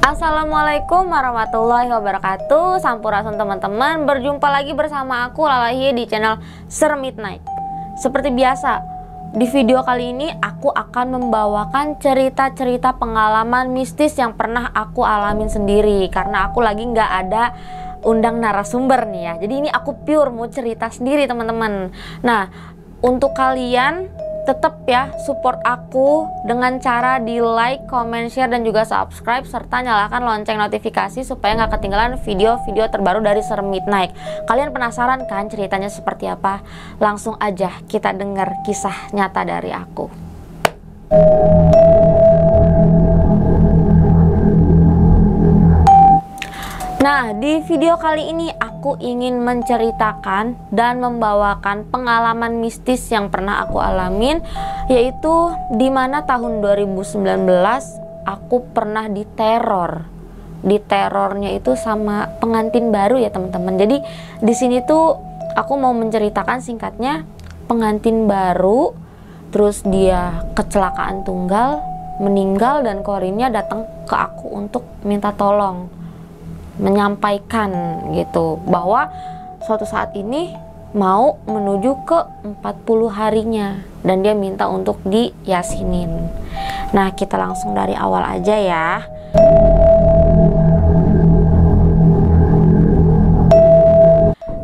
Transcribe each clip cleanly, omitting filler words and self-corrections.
Assalamualaikum warahmatullahi wabarakatuh. Sampurasun teman-teman, berjumpa lagi bersama aku Lalahi di channel Ser Midnight. Seperti biasa, di video kali ini aku akan membawakan cerita-cerita pengalaman mistis yang pernah aku alamin sendiri. Karena aku lagi nggak ada undang narasumber nih ya. Jadi ini aku pure mau cerita sendiri teman-teman. Nah, untuk kalian tetap ya support aku dengan cara di like, comment, share, dan juga subscribe, serta nyalakan lonceng notifikasi supaya nggak ketinggalan video-video terbaru dari Ser Midnight. Kalian penasaran kan ceritanya seperti apa? Langsung aja kita dengar kisah nyata dari aku. Nah, di video kali ini aku ingin menceritakan dan membawakan pengalaman mistis yang pernah aku alamin, yaitu dimana tahun 2019 aku pernah diteror. Diterornya itu sama pengantin baru ya teman-teman. Jadi di sini tuh aku mau menceritakan singkatnya, pengantin baru, terus dia kecelakaan tunggal, meninggal, dan korinnya datang ke aku untuk minta tolong, menyampaikan gitu bahwa suatu saat ini mau menuju ke 40 harinya dan dia minta untuk diyasinin. Nah, kita langsung dari awal aja ya.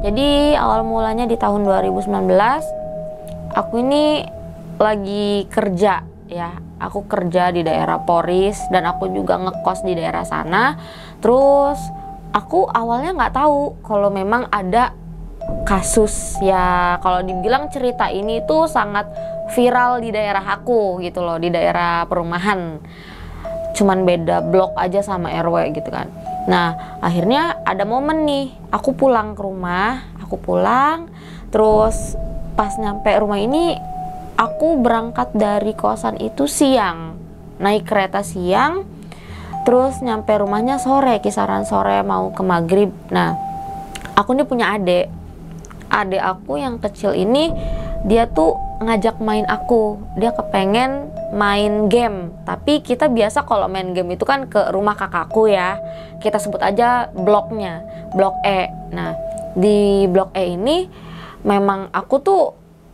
Jadi awal mulanya di tahun 2019 aku ini lagi kerja ya. Aku kerja di daerah Poris dan aku juga ngekos di daerah sana. Terus aku awalnya nggak tahu kalau memang ada kasus ya, kalau dibilang cerita ini tuh sangat viral di daerah aku gitu loh, di daerah perumahan, cuman beda blok aja sama RW gitu kan. Nah, akhirnya ada momen nih, aku pulang ke rumah, terus pas nyampe rumah ini aku berangkat dari kosan itu siang, naik kereta siang. Terus nyampe rumahnya sore, kisaran sore mau ke maghrib. Nah, aku nih punya adik aku yang kecil ini, dia tuh ngajak main aku. Dia kepengen main game. Tapi kita biasa kalau main game itu kan ke rumah kakakku ya. Kita sebut aja bloknya, blok E. Nah, di blok E ini memang aku tuh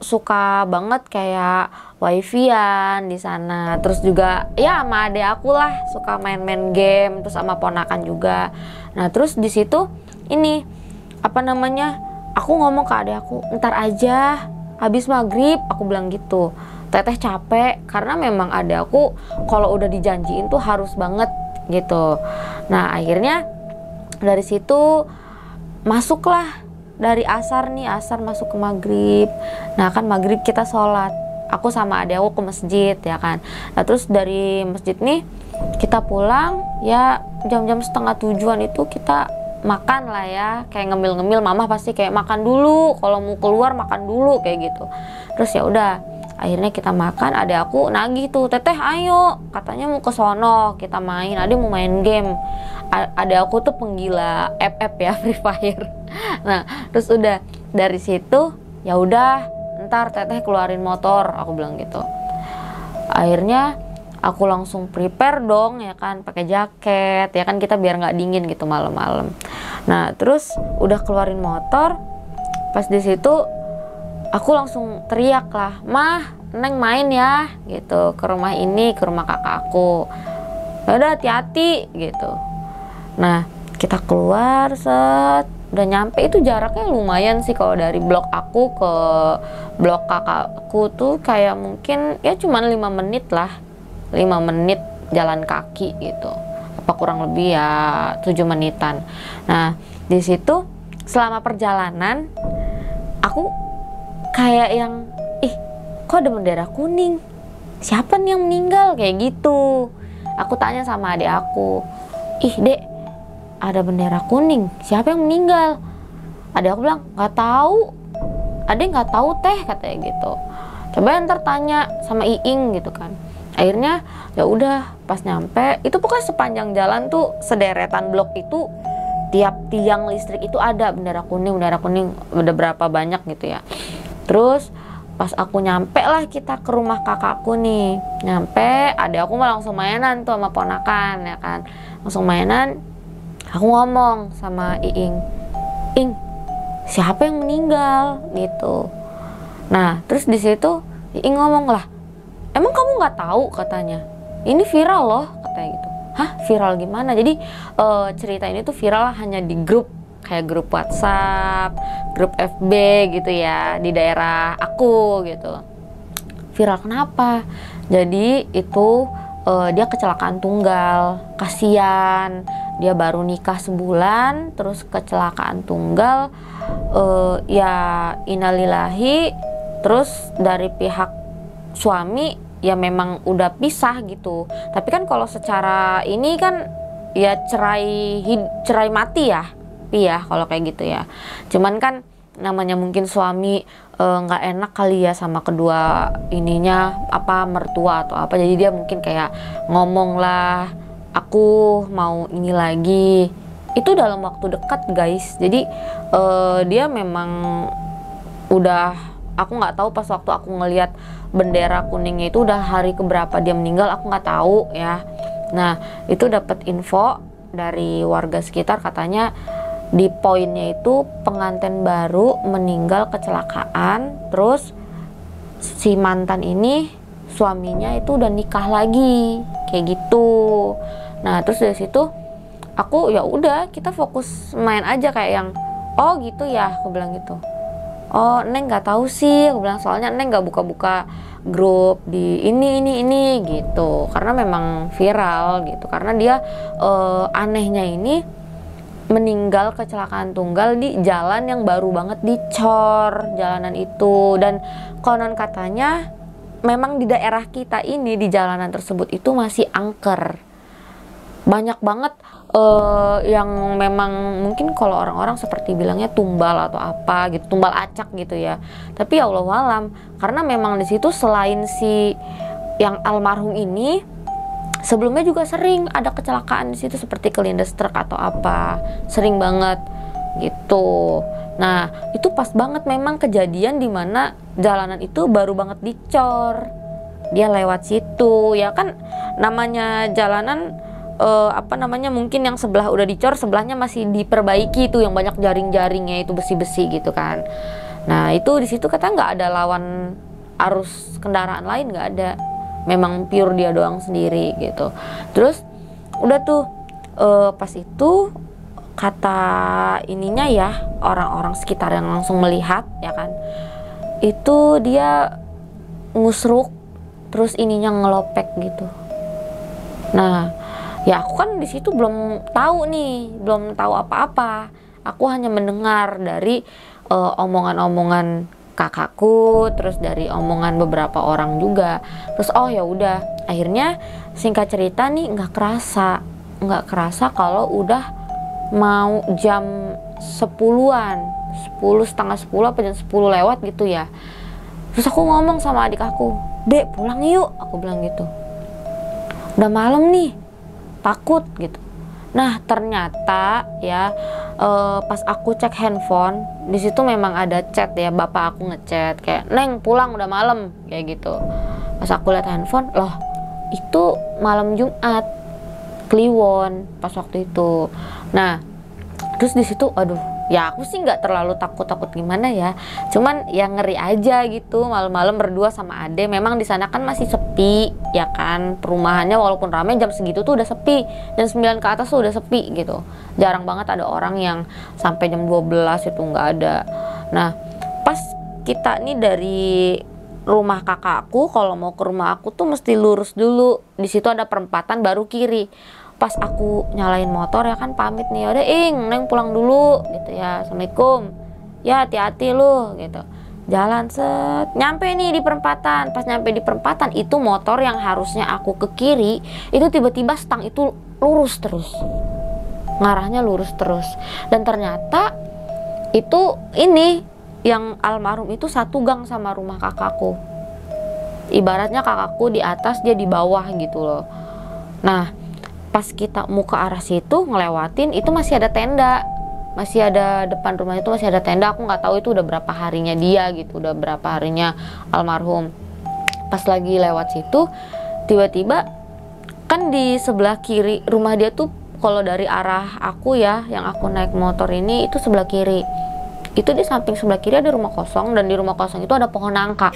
suka banget kayak wifi-an di sana. Terus juga ya sama adek aku lah suka main-main game, terus sama ponakan juga. Nah, terus di situ ini apa namanya? Aku ngomong ke adek aku, "Ntar aja habis maghrib," aku bilang gitu. Teteh capek karena memang adek aku kalau udah dijanjiin tuh harus banget gitu. Nah, akhirnya dari situ masuklah. Dari asar masuk ke maghrib. Nah, kan maghrib kita sholat, aku sama adik aku ke masjid ya kan. Nah, terus dari masjid nih kita pulang ya jam-jam setengah tujuan itu kita makan lah ya, kayak ngemil-ngemil. Mama pasti kayak makan dulu, kalau mau keluar makan dulu kayak gitu. Terus ya udah, akhirnya kita makan. Adik aku nagih tuh, "Teteh ayo," katanya mau ke sono kita main, adik mau main game. Adik aku tuh penggila FF ya, Free Fire. Nah, terus udah dari situ ya udah, ntar teteh keluarin motor, aku bilang gitu. Akhirnya aku langsung prepare dong ya kan, pakai jaket ya kan, kita biar nggak dingin gitu malam-malam. Nah, terus udah keluarin motor, pas di situ aku langsung teriak lah, "Mah, Neng main ya," gitu, ke rumah ini, ke rumah kakak aku. "Ya udah, hati-hati," gitu. Nah, kita keluar set, udah nyampe itu jaraknya lumayan sih, kalau dari blok aku ke blok kakakku tuh kayak mungkin ya cuman 5 menit lah, 5 menit jalan kaki gitu, apa kurang lebih ya 7 menitan. Nah, di situ selama perjalanan aku kayak yang, kok ada bendera kuning, siapa nih yang meninggal, kayak gitu. Aku tanya sama adik aku, "Dek, ada bendera kuning, siapa yang meninggal?" Adik aku bilang, "Nggak tahu, adek nggak tahu teh," katanya gitu. "Coba ntar tanya sama Iing," gitu kan. Akhirnya ya udah, pas nyampe itu pokoknya sepanjang jalan tuh sederetan blok itu tiap tiang listrik itu ada bendera kuning, udah berapa banyak gitu ya. Terus pas aku nyampe lah kita ke rumah kakakku nih, nyampe adek aku mah langsung mainan tuh sama ponakan ya kan, langsung mainan. Aku ngomong sama Iing, Ing, siapa yang meninggal gitu. Nah terus di situ Iing ngomong lah, emang kamu nggak tahu katanya, ini viral loh katanya gitu. Hah, viral gimana? Jadi cerita ini tuh viral hanya di grup, kayak grup WhatsApp, grup FB gitu ya, di daerah aku gitu. Viral kenapa? Jadi itu dia kecelakaan tunggal, kasihan. Dia baru nikah sebulan, terus kecelakaan tunggal, ya innalillahi. Terus dari pihak suami ya memang udah pisah gitu. Tapi kan kalau secara ini kan ya cerai mati ya, iya kalau kayak gitu ya. Cuman kan namanya mungkin suami nggak enak kali ya sama kedua ininya, apa mertua atau apa. Jadi dia mungkin kayak ngomong lah, aku mau ini lagi. Itu dalam waktu dekat guys. Jadi dia memang udah, aku nggak tahu pas waktu aku ngelihat bendera kuningnya itu udah hari keberapa dia meninggal, aku nggak tahu ya. Nah itu dapat info dari warga sekitar, katanya di poinnya itu pengantin baru meninggal kecelakaan, terus si mantan ini suaminya itu udah nikah lagi kayak gitu. Nah terus dari situ aku ya udah, kita fokus main aja kayak yang oh gitu ya, aku bilang gitu. Oh Neng nggak tahu sih, aku bilang, soalnya Neng nggak buka-buka grup di ini gitu, karena memang viral gitu. Karena dia anehnya ini meninggal kecelakaan tunggal di jalan yang baru banget dicor jalanan itu. Dan konon katanya memang di daerah kita ini, di jalanan tersebut itu masih angker, banyak banget yang memang mungkin kalau orang-orang seperti bilangnya tumbal atau apa gitu, tumbal acak gitu ya. Tapi ya Allah alam, karena memang di situ selain si yang almarhum ini, sebelumnya juga sering ada kecelakaan di situ seperti kelindes truk atau apa, sering banget gitu. Nah itu pas banget memang kejadian dimana jalanan itu baru banget dicor, dia lewat situ ya kan, namanya jalanan apa namanya, mungkin yang sebelah udah dicor, sebelahnya masih diperbaiki tuh, yang banyak jaring-jaringnya itu, besi-besi gitu kan. Nah itu di situ kata nggak ada lawan arus kendaraan lain, nggak ada, memang pure dia doang sendiri gitu. Terus udah tuh pas itu kata ininya ya, orang-orang sekitar yang langsung melihat ya kan, itu dia ngusruk terus ininya ngelopek gitu. Nah ya aku kan di situ belum tahu nih, belum tahu apa-apa. Aku hanya mendengar dari omongan-omongan kakakku, terus dari omongan beberapa orang juga. Terus oh ya udah, akhirnya singkat cerita nih nggak kerasa kalau udah mau jam 10-an, 10 setengah 10 apa jam 10 lewat gitu ya. Terus aku ngomong sama adik aku, Dek pulang yuk, aku bilang gitu, udah malam nih, takut gitu. Nah ternyata ya pas aku cek handphone, di situ memang ada chat ya, bapak aku ngechat kayak, Neng pulang udah malam kayak gitu. Pas aku lihat handphone, loh itu malam Jumat Kliwon pas waktu itu. Nah terus di situ aduh, ya aku sih nggak terlalu takut gimana ya, cuman ya ngeri aja gitu malam-malam berdua sama ade. Memang di sana kan masih sepi ya kan, perumahannya walaupun ramai jam segitu tuh udah sepi, jam 9 ke atas tuh udah sepi gitu, jarang banget ada orang yang sampai jam 12 itu nggak ada. Nah pas kita nih dari rumah kakakku, kalau mau ke rumah aku tuh mesti lurus dulu, di situ ada perempatan baru kiri. Pas aku nyalain motor ya kan, pamit nih, udah Ing, Neng pulang dulu gitu ya, Assalamualaikum ya, hati-hati lu gitu. Jalan set, nyampe nih di perempatan. Pas nyampe di perempatan itu motor yang harusnya aku ke kiri, itu tiba-tiba stang itu lurus terus, ngarahnya lurus terus. Dan ternyata itu ini yang almarhum itu satu gang sama rumah kakakku. Ibaratnya kakakku di atas, dia di bawah gitu loh. Nah pas kita mau ke arah situ ngelewatin itu masih ada tenda. masih ada depan rumah itu masih ada tenda. Aku nggak tahu itu udah berapa harinya dia gitu, udah berapa harinya almarhum. Pas lagi lewat situ, tiba-tiba kan di sebelah kiri rumah dia tuh, kalau dari arah aku ya, yang aku naik motor ini itu sebelah kiri. Itu di samping sebelah kiri ada rumah kosong, dan di rumah kosong itu ada pohon nangka.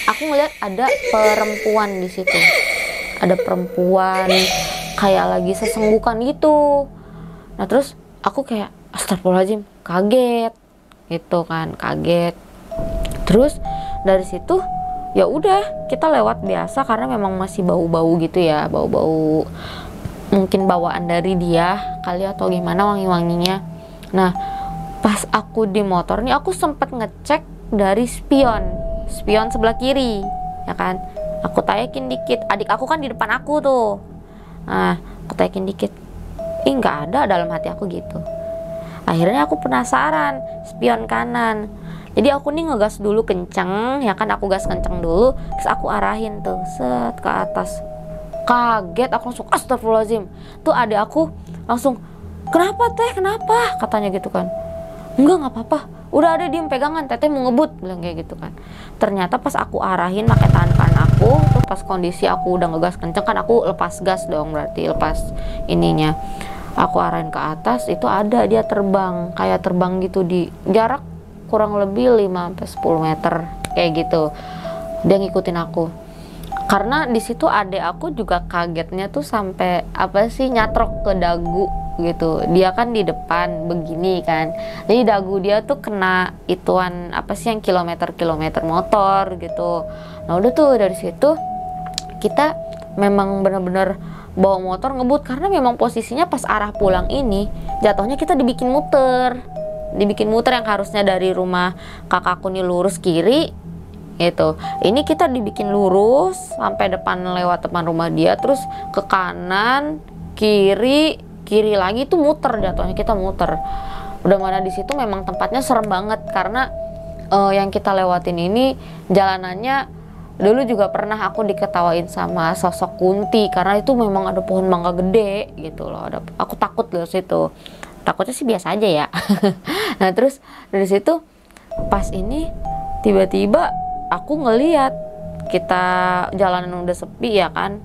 Aku ngeliat ada perempuan di situ. Ada perempuan kayak lagi sesenggukan gitu. Nah terus aku kayak astagfirullahaladzim, kaget gitu kan, kaget. Terus dari situ ya udah kita lewat biasa, karena memang masih bau-bau gitu ya, bau-bau mungkin bawaan dari dia kali atau gimana, wangi-wanginya. Nah pas aku di motor nih, aku sempat ngecek dari spion sebelah kiri ya kan, aku tayakin dikit, adik aku kan di depan aku tuh. Nah aku tayakin dikit, nggak ada dalam hati aku gitu. Akhirnya aku penasaran, spion kanan. Jadi aku nih ngegas dulu kenceng ya kan, aku gas kenceng dulu, terus aku arahin tuh set ke atas. Kaget aku langsung astagfirullahaladzim. Tuh adik aku langsung, kenapa teh, kenapa, katanya gitu kan. Nggak apa-apa, udah ada diem pegangan, teteh mau ngebut, bilang kayak gitu kan. Ternyata pas aku arahin pakai tangan kanan aku tuh, pas kondisi aku udah ngegas kenceng kan, aku lepas gas dong, berarti lepas ininya. Aku arahin ke atas, itu ada dia terbang, kayak terbang gitu di jarak kurang lebih 5-10 meter kayak gitu. Dia ngikutin aku. Karena di situ adek aku juga kagetnya tuh sampai apa sih, nyatrok ke dagu gitu. Dia kan di depan begini kan, jadi dagu dia tuh kena ituan apa sih yang kilometer motor gitu. Nah udah tuh dari situ kita memang bener-bener bawa motor ngebut, karena memang posisinya pas arah pulang ini jatuhnya kita dibikin muter yang harusnya dari rumah kakakku nih lurus kiri gitu. Ini kita dibikin lurus sampai depan, lewat depan rumah dia, terus ke kanan, kiri lagi, tuh muter, jatuhnya kita muter. Udah mana di situ memang tempatnya serem banget, karena yang kita lewatin ini jalanannya dulu juga pernah aku diketawain sama sosok Kunti, karena itu memang ada pohon mangga gede gitu loh. Aku takut loh situ. Takutnya sih biasa aja ya. Nah terus dari situ pas ini tiba-tiba aku ngeliat kita jalanan udah sepi ya kan,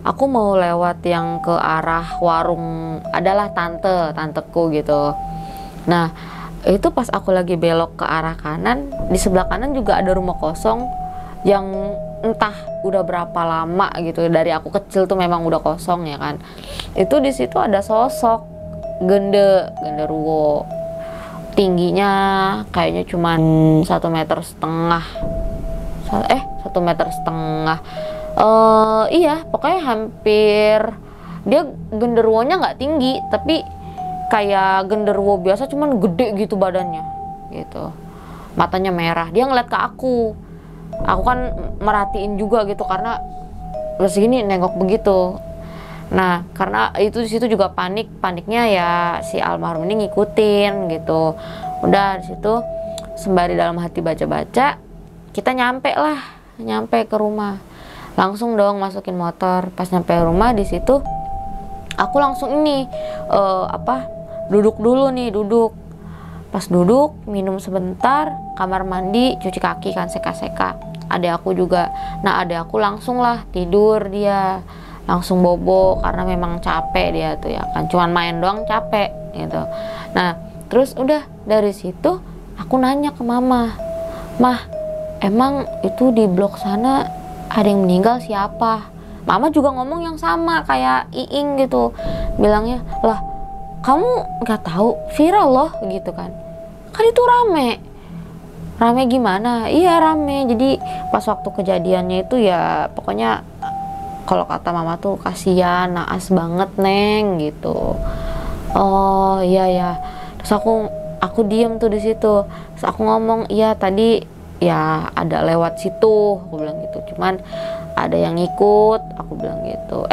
aku mau lewat yang ke arah warung, adalah tanteku gitu. Nah itu pas aku lagi belok ke arah kanan, di sebelah kanan juga ada rumah kosong yang entah udah berapa lama gitu, dari aku kecil tuh memang udah kosong ya kan. Itu di situ ada sosok genderuwo, tingginya kayaknya cuman 1,5 meter. 1,5 meter. Iya pokoknya hampir, dia genderuwonya nggak tinggi tapi kayak genderuwo biasa, cuman gede gitu badannya gitu, matanya merah. Dia ngeliat ke aku kan merhatiin juga gitu, karena udah segini nengok begitu. Nah karena itu di situ juga paniknya ya si almarhum ini ngikutin gitu. Udah di situ sembari dalam hati baca-baca, kita nyampe ke rumah, langsung dong masukin motor. Pas nyampe rumah di situ aku langsung ini duduk dulu nih, pas duduk minum sebentar, kamar mandi, cuci kaki kan, seka-seka. Adek aku juga, nah adek aku langsung lah tidur, dia langsung bobo karena memang capek dia tuh ya kan, cuman main doang capek gitu. Nah terus udah dari situ aku nanya ke mama, mah emang itu di blok sana ada yang meninggal siapa? Mama juga ngomong yang sama kayak Iing gitu, bilangnya lah kamu nggak tahu viral loh gitu kan itu rame gimana? Iya rame. Jadi pas waktu kejadiannya itu ya pokoknya kalau kata mama tuh kasihan, naas banget neng gitu. Oh iya ya. Terus aku diem tuh di situ. Terus aku ngomong, iya tadi ya ada lewat situ, aku bilang gitu. Cuman ada yang ngikut, aku bilang gitu.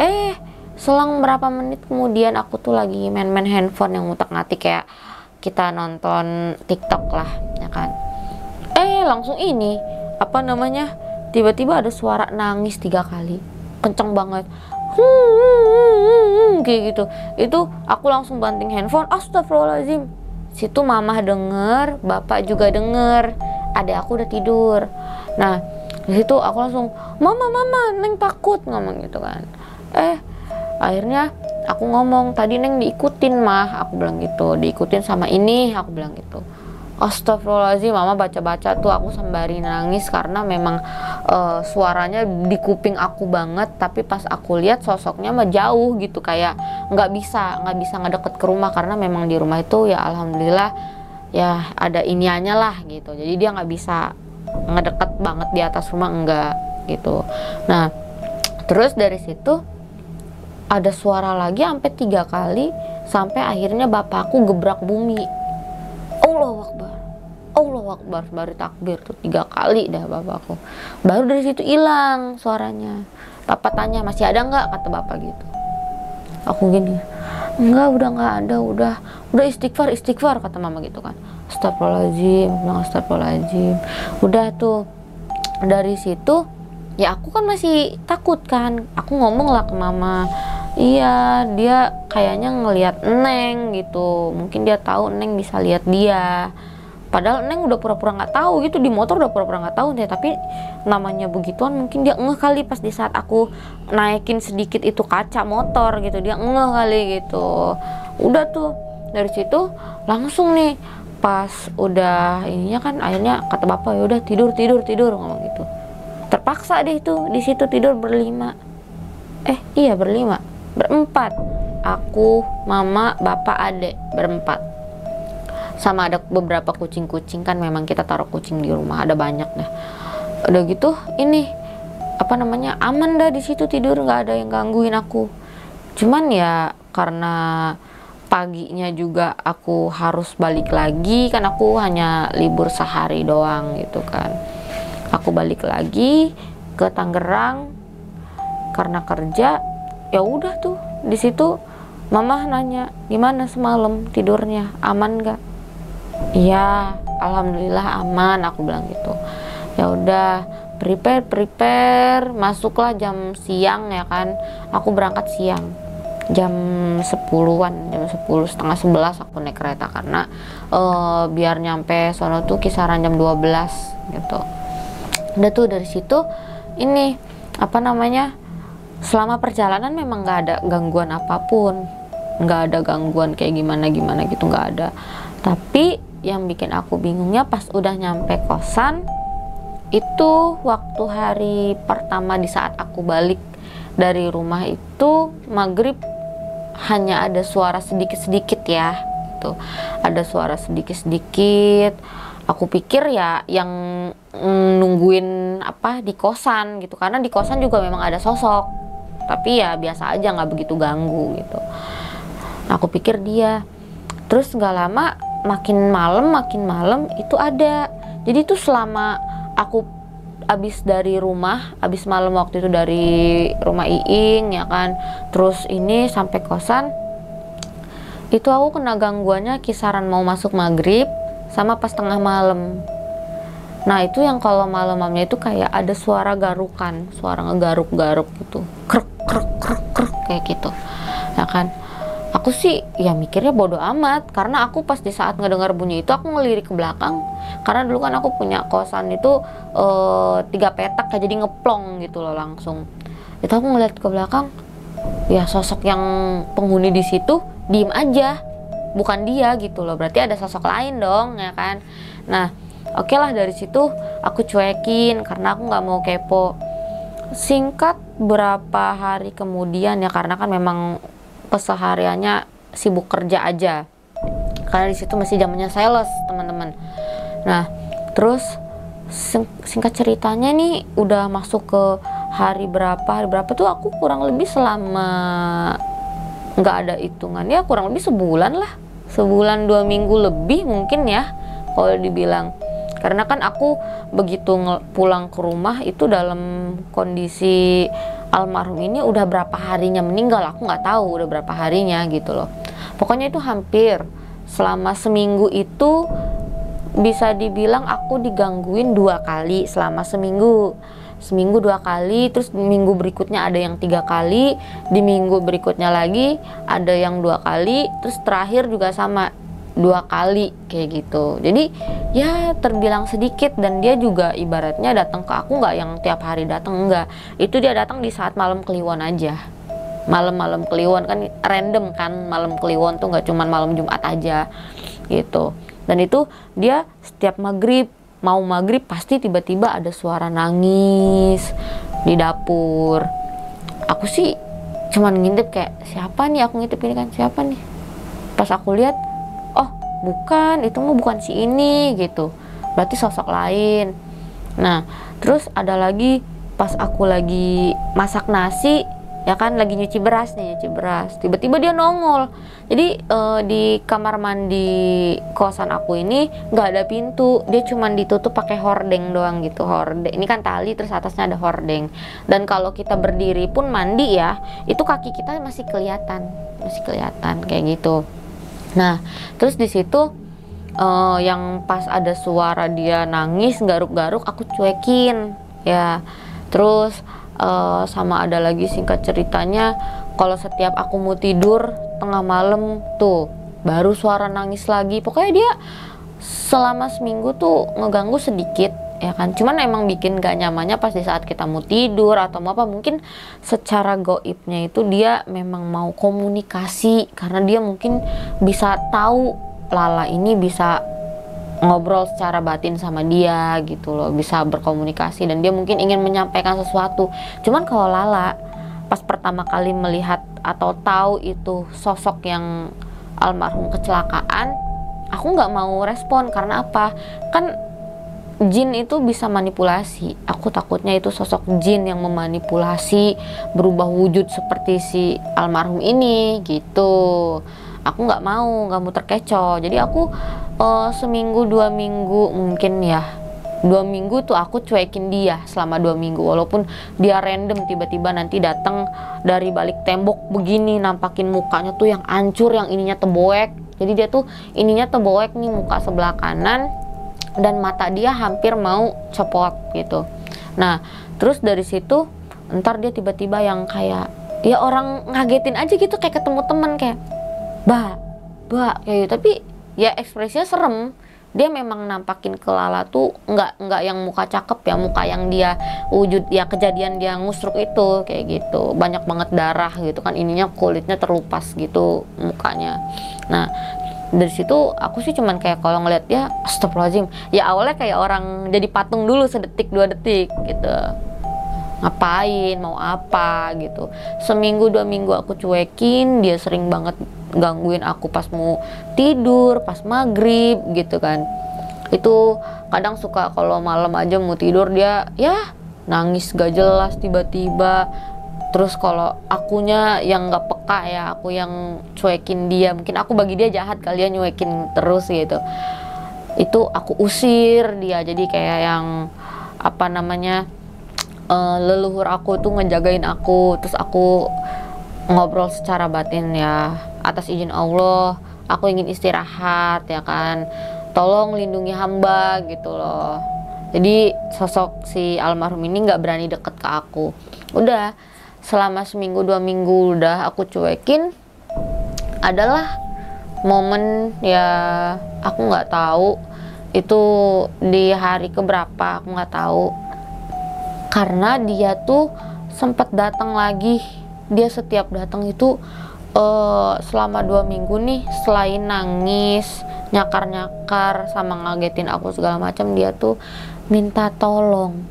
Selang berapa menit kemudian aku tuh lagi main handphone yang ngutak-ngatik kayak kita nonton TikTok lah ya kan. Langsung ini tiba-tiba ada suara nangis 3 kali, kenceng banget, kayak gitu. Itu aku langsung banting handphone, astagfirullahaladzim, situ mamah denger, bapak juga denger, adek aku udah tidur. Nah di situ aku langsung, mama Neng takut, ngomong gitu kan. Akhirnya aku ngomong, tadi Neng diikutin mah, aku bilang gitu, diikutin sama ini, aku bilang gitu. Astagfirullahaladzim, mama baca-baca tuh aku sembari nangis karena memang suaranya di kuping aku banget, tapi pas aku lihat sosoknya mah jauh gitu, kayak nggak bisa ngedeket ke rumah karena memang di rumah itu ya alhamdulillah ya ada iniannya lah gitu, jadi dia nggak bisa ngedeket banget di atas rumah, enggak gitu. Nah terus dari situ ada suara lagi sampai 3 kali, sampai akhirnya bapakku gebrak bumi. Allahu Akbar, baru takbir tuh 3 kali dah bapakku. Baru dari situ hilang suaranya. Papa tanya, masih ada nggak, kata bapak gitu. Aku gini, enggak, udah nggak ada, udah istighfar kata mama gitu kan. Astagfirullahaladzim. Udah tuh dari situ ya aku kan masih takut kan. Aku ngomong lah ke mama, iya dia kayaknya ngelihat Neng gitu, mungkin dia tahu Neng bisa lihat dia. Padahal Neng udah pura-pura nggak tahu gitu, di motor udah pura-pura nggak tahu deh, tapi namanya begituan mungkin dia ngeh kali pas di saat aku naikin sedikit itu kaca motor gitu, dia ngeh kali gitu. Udah tuh dari situ langsung nih pas udah ininya kan, akhirnya kata bapak, ya udah tidur ngomong gitu. Terpaksa deh itu di situ tidur berlima. Berempat. Aku, mama, bapak, adek, berempat. Sama ada beberapa kucing-kucing kan, memang kita taruh kucing di rumah ada banyak dah. Udah gitu ini aman dah di situ tidur, nggak ada yang gangguin aku. Cuman ya karena paginya juga aku harus balik lagi kan, aku hanya libur sehari doang gitu kan. Aku balik lagi ke Tangerang karena kerja. Ya udah tuh di situ mama nanya, gimana semalam tidurnya, aman nggak? Iya, alhamdulillah aman, aku bilang gitu. Ya udah, prepare, masuklah jam siang ya kan. Aku berangkat siang, jam 10-an, jam 10, setengah 11 aku naik kereta karena biar nyampe sono tuh kisaran jam 12 gitu. Udah tuh dari situ ini selama perjalanan memang nggak ada gangguan apapun, nggak ada gangguan kayak gimana gitu, nggak ada. Tapi yang bikin aku bingungnya pas udah nyampe kosan itu, waktu hari pertama di saat aku balik dari rumah itu maghrib, hanya ada suara sedikit ya gitu, ada suara sedikit. Aku pikir ya yang nungguin di kosan gitu, karena di kosan juga memang ada sosok, tapi ya biasa aja, nggak begitu ganggu gitu. Aku pikir dia. Terus nggak lama makin malam itu ada. Jadi tuh selama aku abis malam waktu itu dari rumah Iing ya kan, terus ini sampai kosan itu aku kena gangguannya kisaran mau masuk maghrib sama pas tengah malam. Nah itu yang kalau malam-malamnya itu kayak ada suara garukan, suara ngegaruk-garuk gitu, krek kayak gitu ya kan. Aku sih ya mikirnya bodo amat, karena aku pas di saat ngedengar bunyi itu aku ngelirik ke belakang, karena dulu kan aku punya kosan itu 3 petak kayak jadi ngeplong gitu loh langsung. Itu aku ngeliat ke belakang, ya sosok yang penghuni di situ diem aja, bukan dia gitu loh, berarti ada sosok lain dong ya kan. Nah oke lah, dari situ aku cuekin karena aku nggak mau kepo. Singkat berapa hari kemudian ya, karena kan memang kesehariannya sibuk kerja aja, karena di situ masih zamannya sales teman-teman. Nah terus singkat ceritanya nih udah masuk ke hari berapa tuh, aku kurang lebih selama nggak ada hitungan ya, kurang lebih sebulan 2 minggu lebih mungkin ya kalau dibilang. Karena kan aku begitu pulang ke rumah itu dalam kondisi almarhum ini udah berapa harinya meninggal, aku nggak tahu udah berapa harinya gitu loh. Pokoknya itu hampir selama seminggu itu bisa dibilang aku digangguin 2 kali selama seminggu 2 kali, terus minggu berikutnya ada yang 3 kali, di minggu berikutnya lagi ada yang 2 kali, terus terakhir juga sama 2 kali kayak gitu. Jadi ya terbilang sedikit, dan dia juga ibaratnya datang ke aku nggak yang tiap hari datang, enggak. Itu dia datang di saat malam Kliwon aja. Malam-malam Kliwon kan random kan, malam Kliwon tuh nggak cuman malam Jumat aja gitu. Dan itu dia setiap mau maghrib pasti tiba-tiba ada suara nangis di dapur. Aku sih cuman ngintip kayak siapa nih, aku ngintip ini kan siapa nih. Pas aku lihat, oh bukan, itu mah bukan si ini gitu, berarti sosok lain. Nah terus ada lagi pas aku lagi masak nasi ya kan, lagi nyuci beras, tiba-tiba dia nongol. Jadi di kamar mandi kosan aku ini nggak ada pintu, dia cuman ditutup pakai hordeng doang gitu. Hordeng ini kan tali, terus atasnya ada hordeng, dan kalau kita berdiri pun mandi ya, itu kaki kita masih kelihatan kayak gitu. Nah terus di situ yang pas ada suara dia nangis garuk-garuk, aku cuekin ya. Terus sama ada lagi singkat ceritanya, kalau setiap aku mau tidur tengah malam tuh baru suara nangis lagi. Pokoknya dia selama seminggu tuh ngeganggu sedikit ya kan, cuman emang bikin gak nyamannya pas di saat kita mau tidur atau apa. Mungkin secara goibnya itu dia memang mau komunikasi, karena dia mungkin bisa tahu Lala ini bisa ngobrol secara batin sama dia gitu loh, bisa berkomunikasi, dan dia mungkin ingin menyampaikan sesuatu. Cuman kalau Lala pas pertama kali melihat atau tahu itu sosok yang almarhum kecelakaan, aku nggak mau respon. Karena apa? Kan jin itu bisa manipulasi. Aku takutnya itu sosok jin yang memanipulasi, berubah wujud seperti si almarhum ini gitu. Aku nggak mau terkecoh. Jadi aku seminggu 2 minggu mungkin ya, 2 minggu tuh aku cuekin dia selama 2 minggu. Walaupun dia random tiba-tiba nanti datang dari balik tembok begini, nampakin mukanya tuh yang hancur, yang ininya teboek. Jadi dia tuh ininya teboek nih, muka sebelah kanan, dan mata dia hampir mau copot gitu. Nah terus dari situ ntar dia tiba-tiba yang kayak ya orang ngagetin aja gitu, kayak ketemu temen kayak bah kayak gitu. Tapi ya ekspresinya serem. Dia memang nampakin ke Lala tuh nggak yang muka cakep ya, muka yang dia wujud ya kejadian dia ngusruk itu kayak gitu, banyak banget darah gitu kan, ininya kulitnya terlupas gitu mukanya. Nah dari situ aku sih cuman kayak kalau ngeliat ya astagfirullahaladzim, ya awalnya kayak orang jadi patung dulu sedetik 2 detik gitu, ngapain, mau apa gitu. Seminggu 2 minggu aku cuekin, dia sering banget gangguin aku pas mau tidur, pas maghrib gitu kan. Itu kadang suka kalau malam aja mau tidur dia ya nangis gak jelas tiba-tiba. Terus kalau akunya yang gak peka ya, aku yang cuekin dia, mungkin aku bagi dia jahat kali ya, nyuekin terus gitu, itu aku usir dia. Jadi kayak yang apa namanya, leluhur aku tuh ngejagain aku. Terus aku ngobrol secara batin ya, atas izin Allah aku ingin istirahat ya kan, tolong lindungi hamba gitu loh. Jadi sosok si almarhum ini nggak berani deket ke aku. Udah selama seminggu 2 minggu udah aku cuekin. Adalah momen ya, aku nggak tahu itu di hari keberapa, aku nggak tahu, karena dia tuh sempat datang lagi. Dia setiap datang itu selama 2 minggu nih, selain nangis, nyakar-nyakar sama ngagetin aku segala macam, dia tuh minta tolong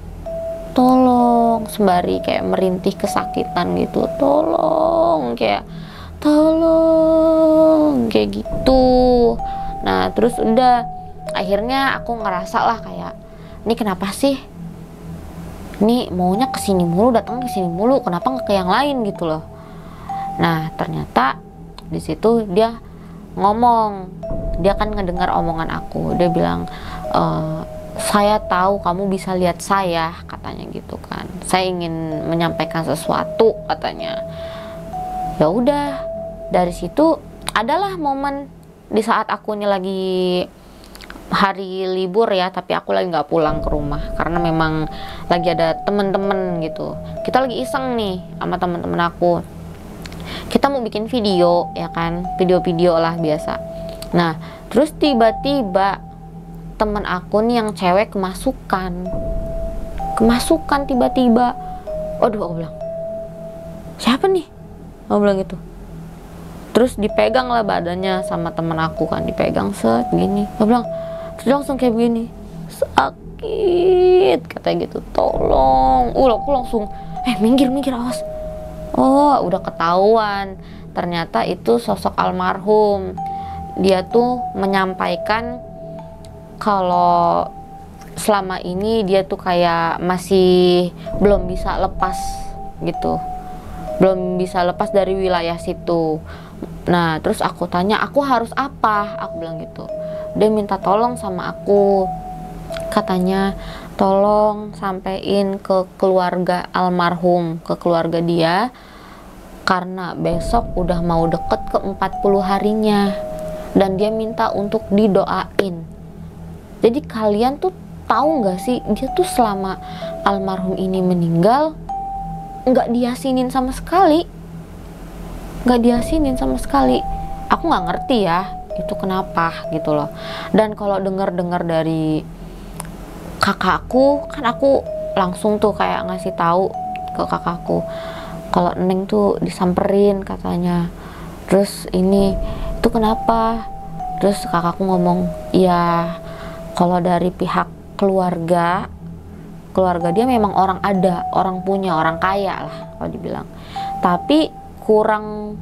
sembari kayak merintih kesakitan gitu, tolong kayak gitu. Nah terus udah akhirnya aku ngerasa lah kayak, ini kenapa sih, ini maunya kesini mulu, datang kesini mulu, kenapa nggak ke yang lain gitu loh. Nah ternyata di situ dia ngomong, dia kan ngedengar omongan aku. Dia bilang, saya tahu kamu bisa lihat saya, katanya gitu kan. Saya ingin menyampaikan sesuatu, katanya. Ya udah, dari situ adalah momen di saat aku ini lagi hari libur ya, tapi aku lagi nggak pulang ke rumah karena memang lagi ada temen-temen gitu. Kita lagi iseng nih sama temen-temen aku. Kita mau bikin video ya kan, video-video lah biasa. Nah terus tiba-tiba temen aku nih yang cewek kemasukan tiba-tiba. Waduh, aku bilang siapa nih, aku bilang gitu. Terus dipegang lah badannya sama temen aku kan, dipegang set gini. Aku bilang, terus langsung kayak begini, sakit katanya gitu, tolong. Aku langsung minggir awas. Oh udah ketahuan, ternyata itu sosok almarhum. Dia tuh menyampaikan kalau selama ini dia tuh kayak masih belum bisa lepas gitu, belum bisa lepas dari wilayah situ. Nah terus aku tanya, aku harus apa, aku bilang gitu. Dia minta tolong sama aku, katanya tolong sampein ke keluarga almarhum, ke keluarga dia, karena besok udah mau deket ke 40 harinya dan dia minta untuk didoain. Jadi kalian tuh tahu nggak sih, dia tuh selama almarhum ini meninggal nggak diasinin sama sekali, Aku nggak ngerti ya itu kenapa gitu loh. Dan kalau dengar dari kakakku kan, aku langsung tuh kayak ngasih tahu ke kakakku kalau Neng tuh disamperin katanya. Terus ini itu kenapa? Terus kakakku ngomong, ya kalau dari pihak keluarga dia memang orang ada, orang punya, orang kaya lah kalau dibilang, tapi kurang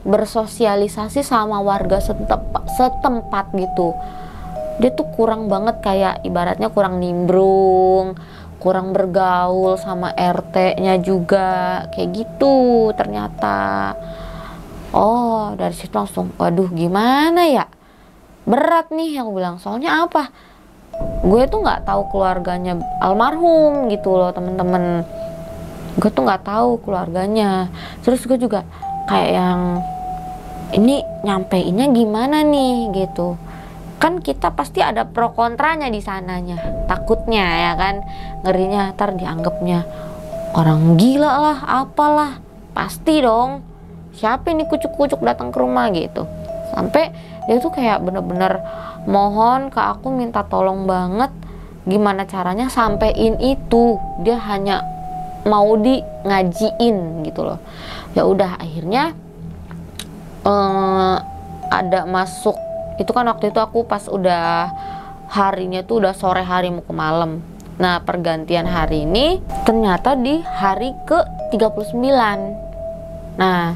bersosialisasi sama warga setempat gitu. Dia tuh kurang banget, kayak ibaratnya kurang nimbrung, kurang bergaul sama RT-nya juga, kayak gitu ternyata. Oh dari situ langsung, waduh gimana ya, berat nih aku bilang. Soalnya apa, gue tuh nggak tahu keluarganya almarhum gitu loh temen-temen, gue tuh nggak tahu keluarganya. Terus gue juga kayak yang ini nyampeinnya gimana nih gitu kan, kita pasti ada pro kontranya di sananya, takutnya ya kan, ngerinya ntar dianggapnya orang gila lah, apalah, pasti dong, siapa ini kucuk-kucuk datang ke rumah gitu. Sampai dia tuh kayak bener-bener mohon ke aku, minta tolong banget gimana caranya sampein itu, dia hanya mau di ngajiin gitu loh. Ya udah akhirnya ada masuk, itu kan waktu itu aku pas udah harinya tuh udah sore hari mau ke malam. Nah pergantian hari ini ternyata di hari ke 39. Nah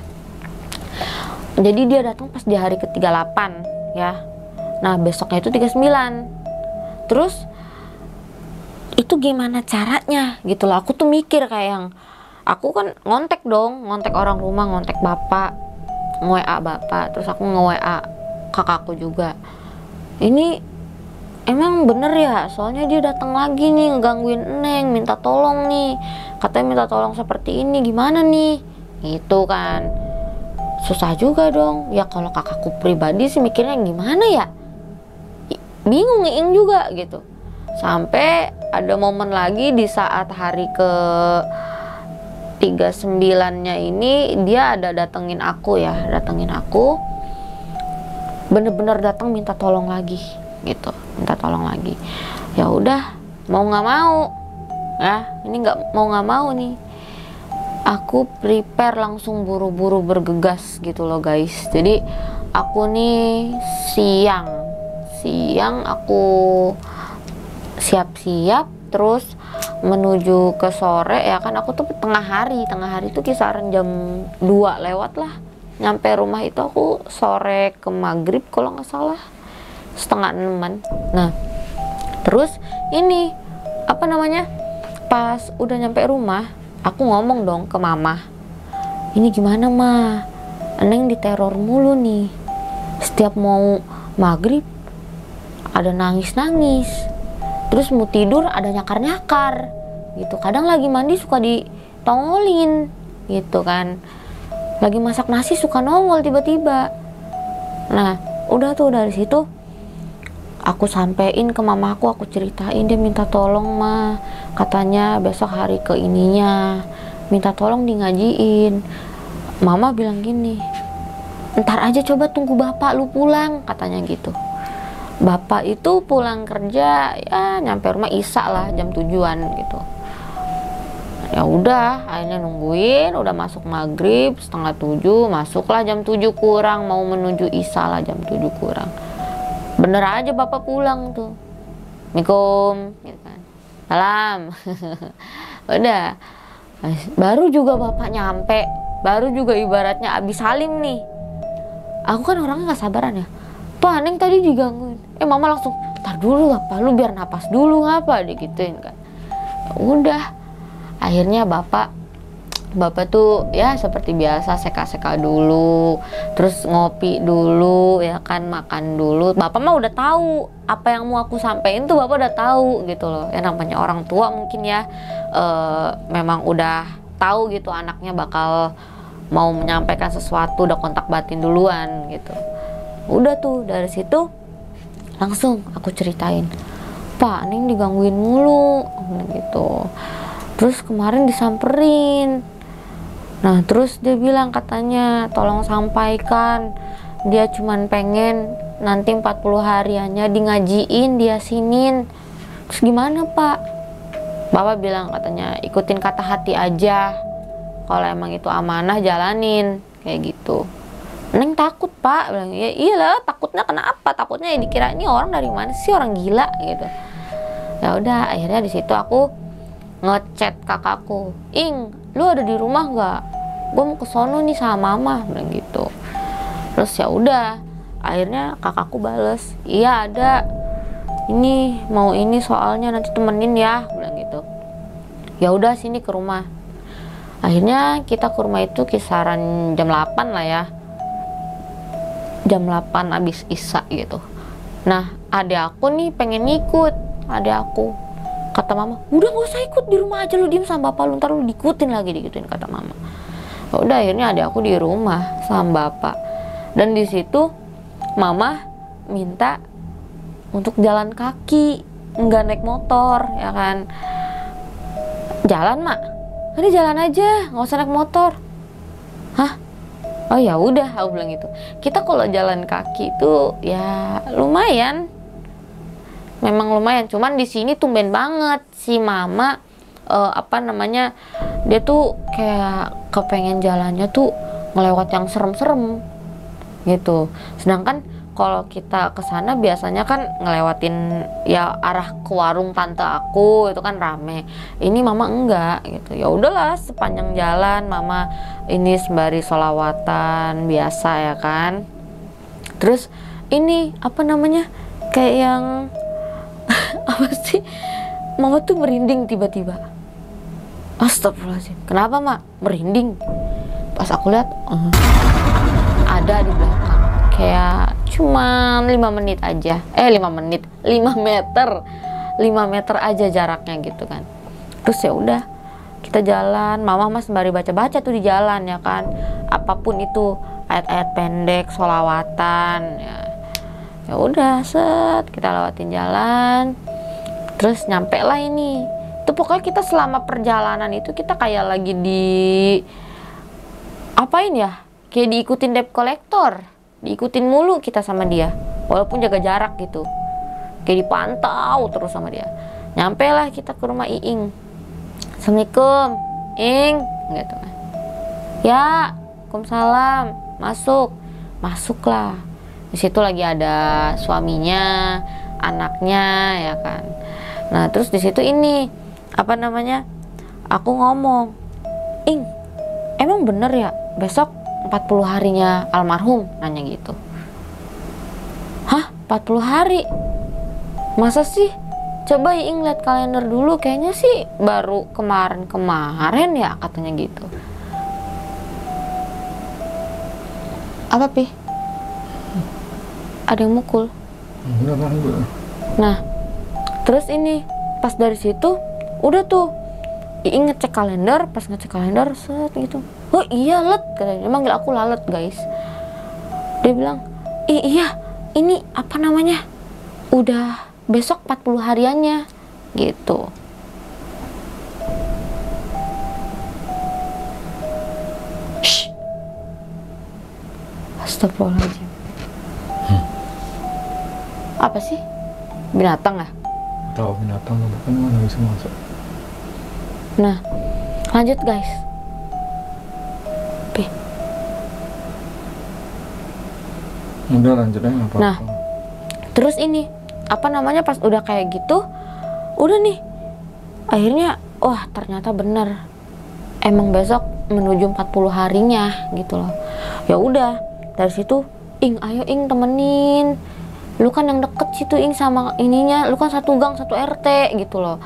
jadi dia datang pas di hari ke 38 ya. Nah besoknya itu 39. Terus itu gimana caranya gitu loh. Aku tuh mikir kayak yang, aku kan ngontek orang rumah, ngontek bapak, nge-WA bapak, terus aku nge-WA kakakku juga. Ini emang bener ya, soalnya dia datang lagi nih ngegangguin Neng, minta tolong nih, katanya minta tolong seperti ini, gimana nih gitu kan. Susah juga dong ya, kalau kakakku pribadi sih mikirnya gimana ya, bingung ngeing juga gitu. Sampai ada momen lagi di saat hari ke 39-nya ini, dia ada datengin aku, bener-bener datang minta tolong lagi gitu, ya udah mau nggak mau ya, ini nggak mau nih, aku prepare langsung buru-buru bergegas gitu loh guys. Jadi aku nih siang aku siap-siap, terus menuju ke sore ya kan. Aku tuh tengah hari tuh kisaran jam 2 lewat lah nyampe rumah itu. Aku sore ke maghrib kalau nggak salah, setengah 6-an. Nah terus ini apa namanya, pas udah nyampe rumah aku ngomong dong ke mama, ini gimana ma, Neng diteror mulu nih, setiap mau maghrib ada nangis-nangis, terus mau tidur ada nyakar-nyakar gitu, kadang lagi mandi suka ditongolin gitu kan, lagi masak nasi suka nongol tiba-tiba. Nah udah tuh dari situ aku sampein ke mamaku, aku ceritain, dia minta tolong ma, katanya besok hari ke ininya, minta tolong di ngajiin. Mama bilang gini, Ntar aja, coba tunggu bapak lu pulang, katanya gitu. Bapak itu pulang kerja ya nyampe rumah Isya lah, jam 7-an gitu. Ya udah, akhirnya nungguin, udah masuk maghrib setengah 7, masuklah jam 7 kurang, mau menuju Isya lah jam 7 kurang. Bener aja bapak pulang tuh. Assalamualaikum gitu kan. Salam. Udah. Baru juga bapak nyampe, baru juga ibaratnya abis salim nih. Aku kan orangnya gak sabaran ya. Pak, Neng tadi digangguin. Mama langsung, tar dulu apa, lu biar napas dulu ngapa, digituin kan. Ya udah. Akhirnya bapak tuh ya seperti biasa seka-seka dulu, terus ngopi dulu ya kan, makan dulu. Bapak mah udah tahu apa yang mau aku sampein tuh, bapak udah tahu gitu loh. Ya namanya orang tua mungkin ya memang udah tahu gitu anaknya bakal mau menyampaikan sesuatu, udah kontak batin duluan gitu. Udah tuh dari situ langsung aku ceritain, Pak, Neng digangguin mulu gitu. Terus kemarin disamperin. Nah terus dia bilang katanya tolong sampaikan dia cuman pengen nanti 40 hariannya di ngajiin, diasinin. Terus gimana Pak? Bapak bilang katanya ikutin kata hati aja, kalau emang itu amanah jalanin, kayak gitu. Neng takut Pak, bilang ya iyalah takutnya kenapa? Takutnya ya dikira ini orang dari mana sih, orang gila gitu. Ya udah akhirnya di situ aku ngechat kakakku, Ing, lu ada di rumah nggak? Gue mau ke sono nih sama mama, bilang gitu. Terus ya udah, akhirnya kakakku bales, iya ada. Ini mau ini soalnya nanti temenin ya, bilang gitu. Ya udah sini ke rumah. Akhirnya kita ke rumah itu kisaran jam 8 lah ya. Jam 8 abis Isya gitu. Nah, adek aku nih pengen ngikut, adek aku. Kata mama, udah gak usah ikut, di rumah aja lu diem sama bapak lu, ntar lu diikutin lagi, digituin kata mama. Ya udah akhirnya adek aku di rumah sama bapak. Dan di situ mama minta untuk jalan kaki, nggak naik motor ya kan. Jalan mak, ini jalan aja, nggak usah naik motor. Hah? Oh ya udah, aku bilang gitu. Kita kalau jalan kaki itu ya lumayan. Memang lumayan, cuman di sini tumben banget si mama dia tuh kayak kepengen jalannya tuh ngelewat yang serem-serem gitu. Sedangkan kalau kita ke sana biasanya kan ngelewatin ya arah ke warung tante aku itu kan rame. Ini mama enggak gitu. Ya udahlah sepanjang jalan mama ini sembari sholawatan biasa ya kan. Terus ini kayak yang apa sih, mama tuh merinding tiba-tiba. Astagfirullahaladzim, kenapa mak merinding? Pas aku lihat ada di belakang, kayak cuman 5 menit aja, 5 meter aja jaraknya gitu kan. Terus ya udah kita jalan, mama sembari baca-baca tuh di jalan ya kan, apapun itu, ayat-ayat pendek, sholawatan ya udah set kita lewatin jalan. Terus nyampe lah ini itu, pokoknya kita selama perjalanan itu kita kayak lagi di apain ya, kayak diikutin debt collector, diikutin mulu kita sama dia walaupun jaga jarak gitu, kayak dipantau terus sama dia. Nyampe lah kita ke rumah Iing. Assalamualaikum Ing gitu kan. Ya Waalaikumsalam, masuklah. Di situ lagi ada suaminya, anaknya ya kan. Nah terus di situ ini aku ngomong, Ing, emang bener ya besok 40 harinya almarhum? Nanya gitu. Hah 40 hari? Masa sih? Coba Iing lihat kalender dulu, kayaknya sih baru kemarin ya, katanya gitu. Apa Pi? Ada yang mukul. Nah terus ini pas dari situ udah tuh Iing ngecek kalender, pas ngecek kalender set gitu, oh iya let, katanya. Emang aku lalet guys. Dia bilang iya ini udah besok 40 hariannya gitu. Astagfirullahaladzim. Apa sih? Binatang ya? Tahu binatang bukan, mana bisa masuk. Nah, lanjut guys. Oke. Udah lanjut aja nggak apa-apa. Nah, terus ini apa namanya, pas udah kayak gitu, udah nih. Akhirnya, wah ternyata bener. Emang besok menuju 40 harinya gitu loh. Ya udah, dari situ, Ing, ayo Ing temenin. Lu kan yang deket situ Ing sama ininya, lu kan satu gang satu RT gitu loh.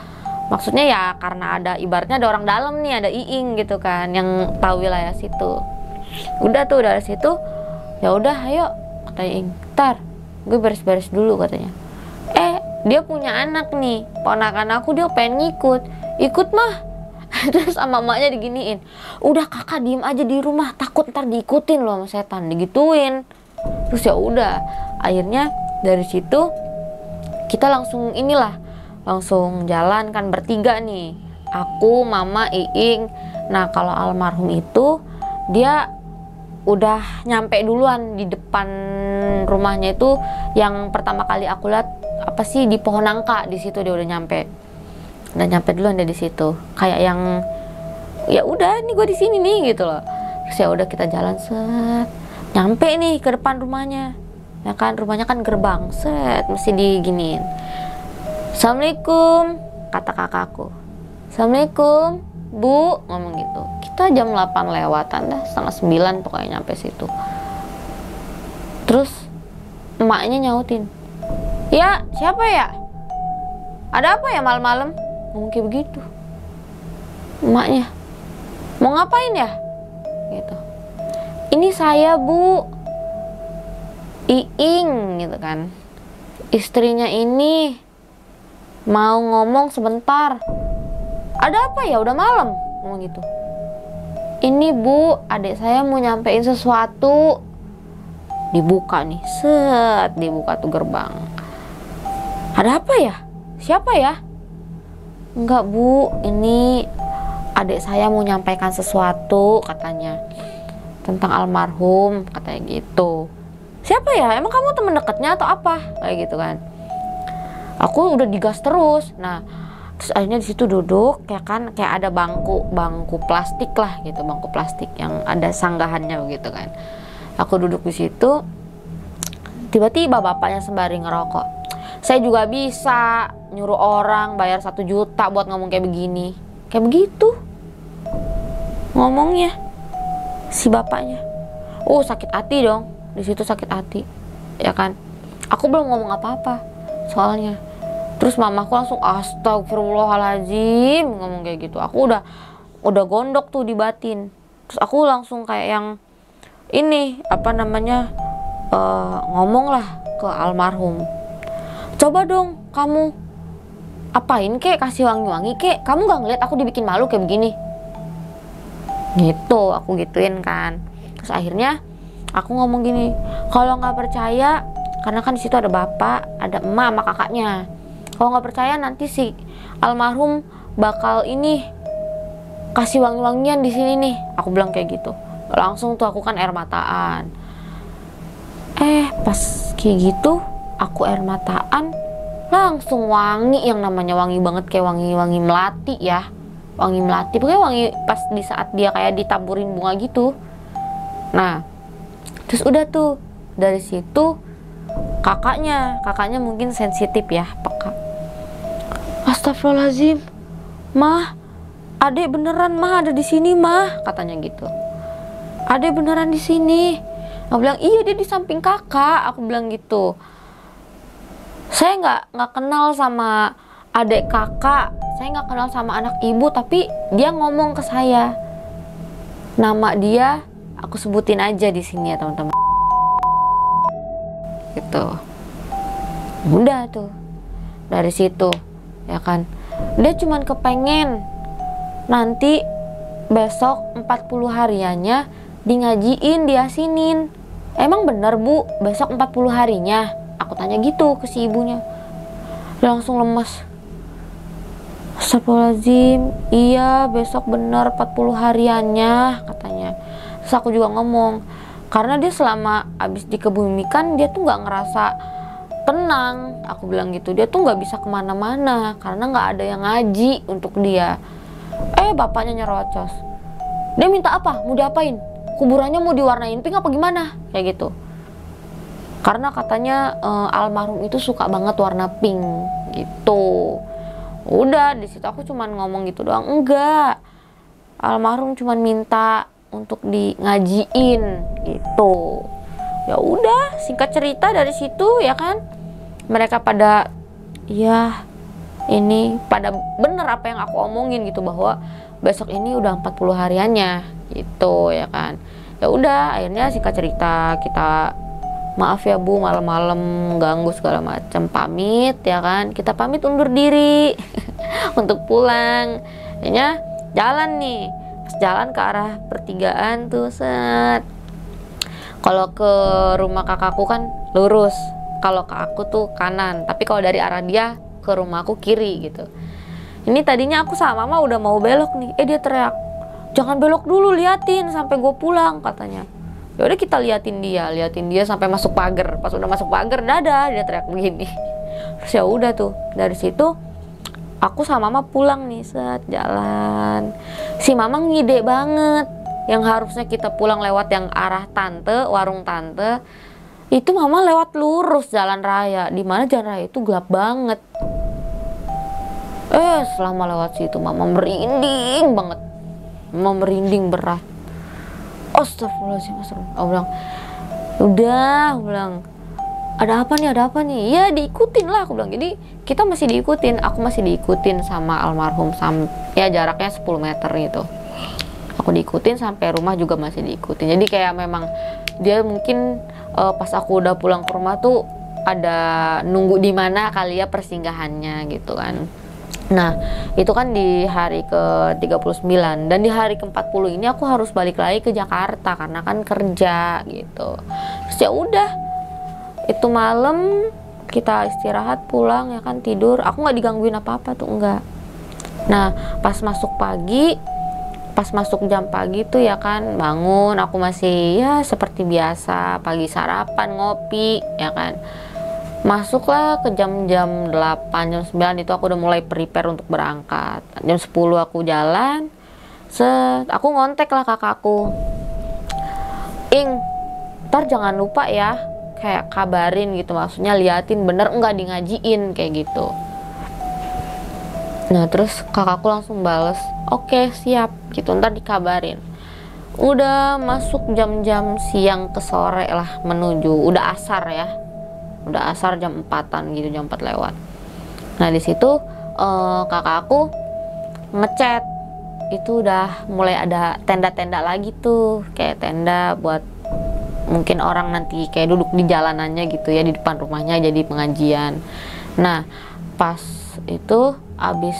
Maksudnya ya karena ada, ibaratnya ada orang dalam nih, ada Iing gitu kan yang tahu wilayah situ. Udah tuh dari situ, ya udah ayo kata Iing, ntar gue beres-beres dulu katanya. Dia punya anak nih, ponakan aku, dia pengen ikut mah. Terus sama emaknya diginiin, udah kakak diem aja di rumah, takut ntar diikutin loh sama setan, digituin. Terus ya udah, akhirnya dari situ kita langsung langsung jalan kan bertiga nih, aku, mama, Iing. Nah kalau almarhum itu dia udah nyampe duluan di depan rumahnya itu, yang pertama kali aku lihat apa sih, di pohon nangka, di situ dia udah nyampe duluan dari situ, kayak yang ya udah nih gue di sini nih gitu loh. Terus ya udah kita jalan set, nyampe nih ke depan rumahnya, ya kan rumahnya kan gerbang set, mesti diginiin. Assalamualaikum kata kakakku. Assalamualaikum Bu, ngomong gitu. Kita jam 8 lewatan dah, setengah 9 pokoknya nyampe situ. Terus emaknya nyautin, ya siapa ya? Ada apa ya malam-malam? Ngomong kayak begitu. Emaknya, mau ngapain ya? Gitu. Ini saya Bu, Iing gitu kan. Istrinya ini mau ngomong sebentar. Ada apa ya? Udah malam, ngomong gitu. Ini Bu, adik saya mau nyampein sesuatu. Dibuka nih, set, dibuka tuh gerbang. Ada apa ya? Siapa ya? Enggak Bu, ini adik saya mau nyampaikan sesuatu katanya, tentang almarhum katanya gitu. Siapa ya? Emang kamu temen dekatnya atau apa? Kayak gitu kan. Aku udah digas terus. Nah, terus akhirnya di situ duduk, ya kan, kayak ada bangku plastik lah gitu, bangku plastik yang ada sanggahannya begitu kan. Aku duduk di situ, tiba-tiba bapaknya sembari ngerokok. Saya juga bisa nyuruh orang bayar 1 juta buat ngomong kayak begini, kayak begitu ngomongnya si bapaknya. Sakit hati dong, di situ sakit hati, ya kan. Aku belum ngomong apa-apa soalnya. Terus mamaku langsung astagfirullahaladzim ngomong kayak gitu. Aku udah gondok tuh di batin. Terus aku langsung kayak yang ini apa namanya, ngomong lah ke almarhum, coba dong kamu apain kek, kasih wangi-wangi kek, kamu gak ngeliat aku dibikin malu kayak begini gitu. Aku gituin kan. Terus akhirnya aku ngomong gini, kalau nggak percaya, karena kan di situ ada bapak, ada emak sama kakaknya, kalau nggak percaya nanti si almarhum bakal ini kasih wangi-wangian di sini nih. Aku bilang kayak gitu. Langsung tuh aku kan air mataan. Pas kayak gitu aku air mataan, langsung wangi, yang namanya wangi banget, kayak wangi melati ya, wangi melati, pokoknya wangi pas di saat dia kayak ditaburin bunga gitu. Nah terus udah tuh dari situ kakaknya mungkin sensitif ya, peka. Astagfirullahaladzim, mah, adek beneran mah ada di sini mah, katanya gitu. Adek beneran di sini. Aku bilang iya, dia di samping kakak. Aku bilang gitu. Saya nggak kenal sama adek kakak, saya nggak kenal sama anak ibu, tapi dia ngomong ke saya. Nama dia aku sebutin aja di sini ya teman-teman. Gitu. Udah tuh dari situ, ya kan. Dia cuman kepengen nanti besok 40 hariannya di ngajiin, diasinin. Emang bener Bu, besok 40 harinya? Aku tanya gitu ke si ibunya. Dia langsung lemes. Astagfirullahaladzim, iya besok bener 40 hariannya katanya. Terus aku juga ngomong, Karena dia selama abis dikebumikan dia tuh nggak ngerasa tenang, aku bilang gitu. Dia tuh nggak bisa kemana-mana karena nggak ada yang ngaji untuk dia. Bapaknya nyerocos, dia minta apa, mau diapain, kuburannya mau diwarnain pink apa gimana, kayak gitu. Karena katanya almarhum itu suka banget warna pink gitu. Udah di situ aku cuman ngomong gitu doang, enggak, almarhum cuman minta untuk di ngajiin gitu. Ya udah, singkat cerita dari situ ya kan, mereka pada ya ini pada bener apa yang aku omongin gitu, bahwa besok ini udah 40 hariannya gitu ya kan. Ya udah, akhirnya singkat cerita kita maaf ya Bu, malam-malam ganggu segala macam, pamit ya kan, kita pamit undur diri untuk pulang. Akhirnya jalan nih, pas jalan ke arah pertigaan tuh set. Kalau ke rumah kakakku kan lurus, kalau ke aku tuh kanan, tapi kalau dari arah dia ke rumahku kiri gitu. Ini tadinya aku sama mama udah mau belok nih, dia teriak, jangan belok dulu, liatin sampai gue pulang katanya. Ya udah kita liatin dia sampai masuk pagar. Pas udah masuk pagar, dadah, dia teriak begini. Terus ya udah tuh, dari situ aku sama mama pulang nih, set jalan. Si mama ngide banget, yang harusnya kita pulang lewat yang arah tante, warung tante, itu mama lewat lurus jalan raya, dimana jalan raya itu gelap banget. Selama lewat situ mama merinding banget, mama merinding berat. Astagfirullahaladzim, aku bilang, udah, aku bilang, ada apa nih, ya diikutin lah, aku bilang. Jadi kita masih diikutin, aku masih diikutin sama almarhum, ya jaraknya 10 meter gitu. Aku diikutin sampai rumah juga masih diikutin. Jadi kayak memang dia mungkin pas aku udah pulang ke rumah tuh ada nunggu di mana kali ya persinggahannya gitu kan. Nah itu kan di hari ke 39, dan di hari ke 40 ini aku harus balik lagi ke Jakarta karena kan kerja gitu. Terus ya udah, itu malam kita istirahat, pulang ya kan, tidur. Aku nggak digangguin apa-apa tuh, enggak. Nah pas masuk jam pagi tuh ya kan, bangun, aku masih ya seperti biasa, pagi sarapan, ngopi ya kan. Masuklah ke jam-jam 8, jam 9 itu aku udah mulai prepare untuk berangkat. Jam 10 aku jalan, aku ngontek lah kakakku, Ing, ntar jangan lupa ya, kayak kabarin gitu, maksudnya liatin bener enggak di ngajiin, kayak gitu. Nah terus kakakku langsung bales, oke siap gitu, ntar dikabarin. Udah masuk jam-jam siang ke sore lah, menuju udah asar ya, udah asar jam 4-an gitu, jam 4 lewat. Nah di situ kakakku ngechat, itu udah mulai ada tenda-tenda lagi tuh, kayak tenda buat mungkin orang nanti kayak duduk di jalanannya gitu ya, di depan rumahnya jadi pengajian. Nah pas itu abis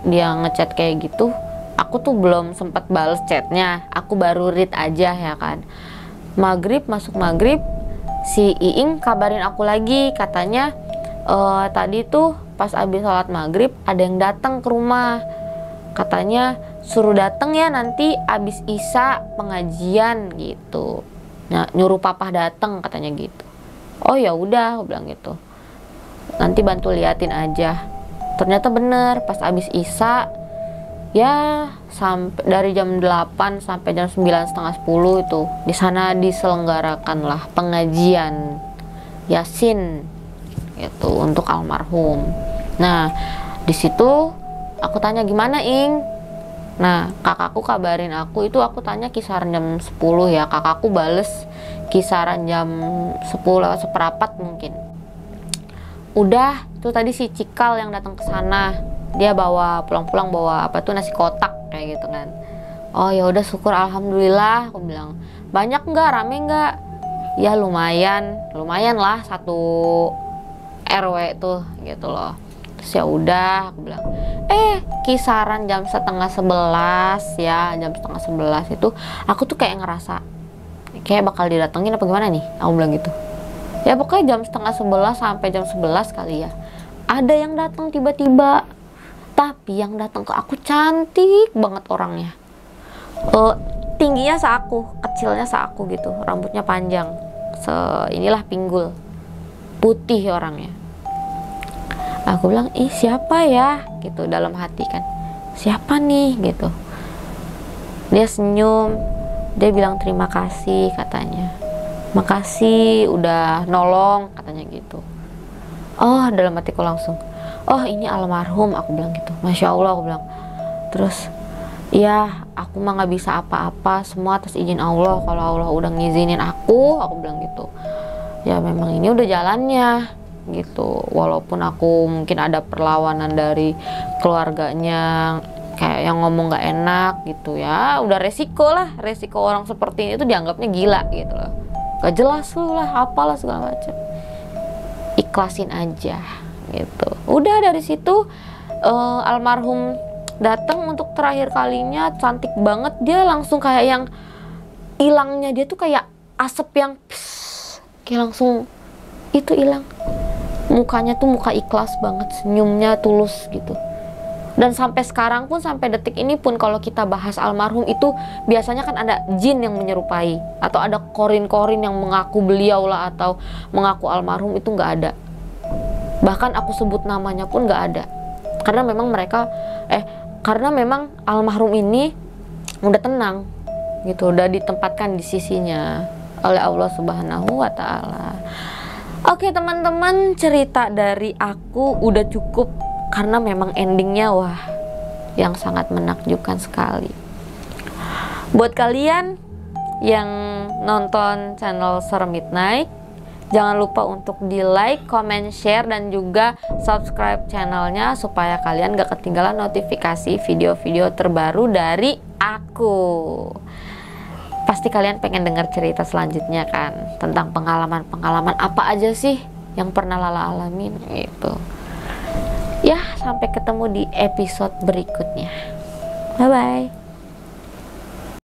dia ngechat kayak gitu, aku tuh belum sempat bales chatnya, aku baru read aja ya kan. Masuk maghrib, si Iing kabarin aku lagi, katanya tadi tuh pas abis sholat maghrib ada yang datang ke rumah, katanya suruh datang ya nanti abis isya pengajian gitu. Nah nyuruh papa datang katanya gitu. Oh ya udah, aku bilang gitu, nanti bantu liatin aja. Ternyata bener, pas abis isya ya sampai dari jam 8 sampai jam 9:30 itu di sana diselenggarakan lah pengajian Yasin itu untuk almarhum. Nah di situ aku tanya, gimana Ing? Nah kakakku kabarin aku, itu aku tanya kisaran jam 10 ya, kakakku bales kisaran jam 10:10 mungkin. Udah, itu tadi si Cikal yang datang ke sana, dia bawa pulang-pulang bawa apa tuh, nasi kotak kayak gitu kan. Oh ya udah, syukur alhamdulillah, aku bilang. Banyak nggak, rame nggak? Ya lumayan lah, satu RW tuh gitu loh. Terus ya udah, aku bilang, kisaran jam 10:30 ya, jam 10:30 itu aku tuh kayak ngerasa kayak bakal didatengin apa gimana nih, aku bilang gitu. Ya pokoknya jam 10:30 sampai jam 11 kali ya, ada yang datang tiba-tiba. Tapi yang datang ke aku cantik banget orangnya. tingginya seaku, kecilnya seaku gitu, rambutnya panjang, inilah pinggul, putih orangnya. Aku bilang, ih siapa ya gitu dalam hati kan, siapa nih gitu. Dia senyum, dia bilang terima kasih katanya, makasih udah nolong katanya gitu. Oh, dalam hatiku langsung, oh ini almarhum, aku bilang gitu. Masya Allah, aku bilang. Terus ya aku mah nggak bisa apa-apa, semua atas izin Allah. Kalau Allah udah ngizinin aku bilang gitu, ya memang ini udah jalannya gitu. Walaupun aku mungkin ada perlawanan dari keluarganya, kayak yang ngomong nggak enak gitu ya, udah resiko lah, resiko orang seperti ini tuh dianggapnya gila gitu loh, gak jelas lu lah, apalah segala macam. Ikhlasin aja gitu. Udah dari situ almarhum datang untuk terakhir kalinya, cantik banget. Dia langsung kayak yang hilangnya dia tuh kayak asap yang kayak langsung itu hilang. Mukanya tuh muka ikhlas banget, senyumnya tulus gitu. Dan sampai sekarang pun, sampai detik ini pun, kalau kita bahas almarhum itu biasanya kan ada jin yang menyerupai, atau ada korin-korin yang mengaku beliau lah, atau mengaku almarhum, itu nggak ada. Bahkan aku sebut namanya pun nggak ada. Karena memang karena memang almarhum ini udah tenang gitu, udah ditempatkan di sisinya oleh Allah Subhanahu wa Ta'ala. Oke teman-teman, cerita dari aku udah cukup, karena memang endingnya wah yang sangat menakjubkan sekali. Buat kalian yang nonton channel Serem Midnight, jangan lupa untuk di like, comment, share, dan juga subscribe channelnya supaya kalian gak ketinggalan notifikasi video-video terbaru dari aku. Pasti kalian pengen denger cerita selanjutnya kan, tentang pengalaman-pengalaman apa aja sih yang pernah Lala alamin gitu. Ya, sampai ketemu di episode berikutnya. Bye-bye.